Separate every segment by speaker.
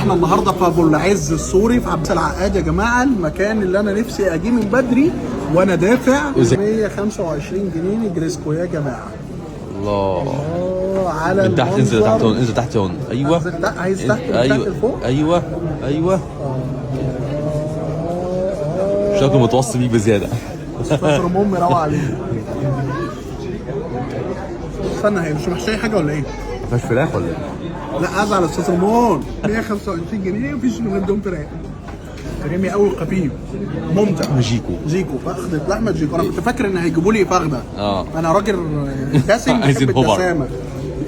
Speaker 1: احنا النهارده في ابو العز السوري في عباس العقاد يا جماعه، المكان اللي انا نفسي اجيه من بدري وانا دافع 125 جنيه نجريسكو يا جماعه.
Speaker 2: الله
Speaker 1: على
Speaker 2: من تحت، انزل تحت هون، انزل تحت هون. ايوه
Speaker 1: عايز تحت من
Speaker 2: ايوه
Speaker 1: تحت لفوق.
Speaker 2: ايوه شكله متوصي بيك بزياده.
Speaker 1: فاكر امي روعه عليه. استنى، هي مش محشيه حاجه ولا ايه؟
Speaker 2: ما فيهاش فراخ ولا ايه؟
Speaker 1: لا ازعل استاذ رمون. 125 جنيه مفيش من دون فراخ. كريمي قوي وخفيف ممتع. جيكو فخدة لحمه جيكو. انا كنت فاكر ان هيجيبوا لي فخده. انا راجل دسم بحب الدسامه.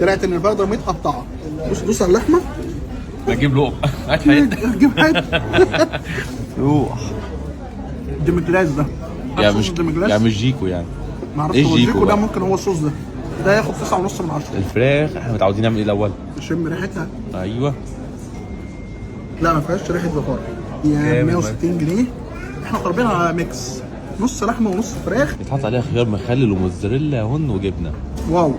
Speaker 1: طلعت ان الفخده متقطعه. بص على اللحمه.
Speaker 2: بجيب لقمه. هات حته.
Speaker 1: هتجيب حته.
Speaker 2: روح.
Speaker 1: ديمجلاس ده
Speaker 2: يعني مش جيكو يعني.
Speaker 1: معرفش هو جيكو ده، ممكن هو الصوص ده ياخد 9.5 من 10.
Speaker 2: الفراخ احنا متعودين نعمل ايه الاول؟
Speaker 1: نشم ريحتها.
Speaker 2: ايوه.
Speaker 1: لا ما فيهاش ريحه زفاره. يا 160 جنيه. احنا طالبين على ميكس، نص لحمه ونص فراخ،
Speaker 2: يتحط عليها خيار مخلل وموزاريلا هون وجبنه.
Speaker 1: واو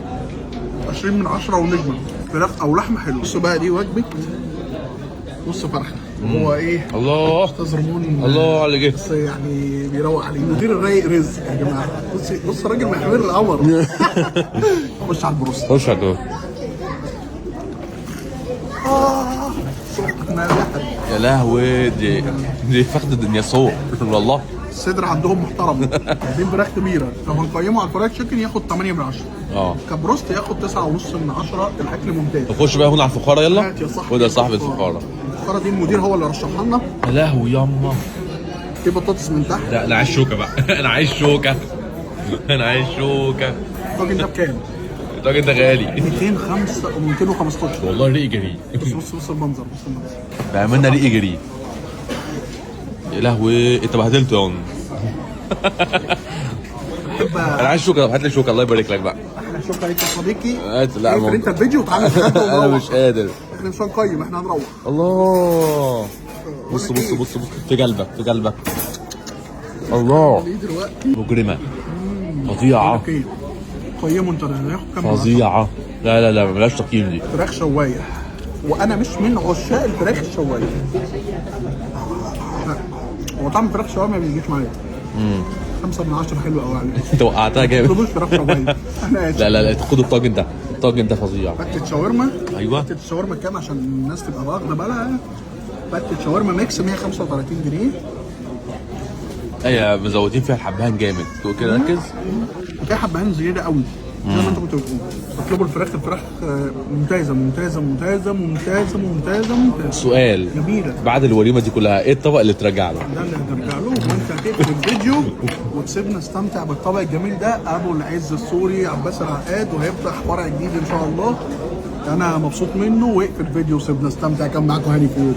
Speaker 1: 20 من 10 ونجمه. فراخ او لحمه حلوه. بصوا بقى دي وجبه نص فرخه. هو ايه؟
Speaker 2: الله
Speaker 1: استاذ رمون.
Speaker 2: الله على اللي جه.
Speaker 1: بس يعني بيروق عليه. مدير الرايق رزق يا جماعه. بص الراجل محور القمر. خش على البروست.
Speaker 2: خش على الجو. يا لهوي، دي فخدة اليسوع والله.
Speaker 1: الصدر عندهم محترم. دي فراخ كبيره. لو هنقيمه على الفرايد تشيكن ياخد 8 من 10. كبروست ياخد 9.5 من 10. الاكل ممتاز.
Speaker 2: نخش بقى هنا على الفخاره. يلا خد يا صاحبي الفخاره.
Speaker 1: الفخاره دي المدير هو اللي رشحها لنا.
Speaker 2: يا لهوي ياما.
Speaker 1: في بطاطس من تحت.
Speaker 2: لا انا عايز شوكه بقى. انا عايز شوكه.
Speaker 1: الراجل ده بكام؟
Speaker 2: الراجل ده غالي.
Speaker 1: 215
Speaker 2: والله ريقي جري.
Speaker 1: بص المنظر.
Speaker 2: بأمانة ريقي جري. يا لهوي انت بهدلته يا انا عايز شوكه. هات لي شوكه الله يبارك لك بقى.
Speaker 1: احنا شوكه ليك يا صديقي.
Speaker 2: لا
Speaker 1: انت الفيديو وتعالى نتغدى ونروح.
Speaker 2: انا مش قادر.
Speaker 1: احنا مش هنقيم، احنا هنروح.
Speaker 2: الله. بص في قلبك الله. مجرمه فظيعه.
Speaker 1: قيموا انت. هياخد كام؟
Speaker 2: فظيعه. لا بلاش تقييم دي.
Speaker 1: فراخ شوايه، وانا مش من عشاق الفراخ الشوايه. لا هو طعم فراخ شوايه ما بيجيش معايا. 5 من 10 حلو قوي عليك.
Speaker 2: انت وقعتها جامد.
Speaker 1: ما فراخ شوايه. انا اسف.
Speaker 2: لا خد الطاجن ده فظيع.
Speaker 1: فتة شاورما.
Speaker 2: ايوه.
Speaker 1: فتة شاورما كام عشان الناس تبقى واخده بالها؟ فتة شاورما ميكس 135 جنيه.
Speaker 2: ايوه مزودين فيها الحبهان جامد. تقول كده ركز.
Speaker 1: وفيها حبهان زياده قوي زي ما انت كنت بتقول. اطلبوا الفراخ ممتازه.
Speaker 2: سؤال
Speaker 1: جميله.
Speaker 2: بعد الوليمه دي كلها ايه الطبق اللي ترجع له؟
Speaker 1: ده اللي هترجع له. وانت هتقفل الفيديو وتسيبنا نستمتع بالطبق الجميل ده. ابو العز السوري عباس العقاد، وهيفتح فرع جديد ان شاء الله. انا مبسوط منه. واقفل الفيديو وسيبنا نستمتع. كان معاكم هاني فوق.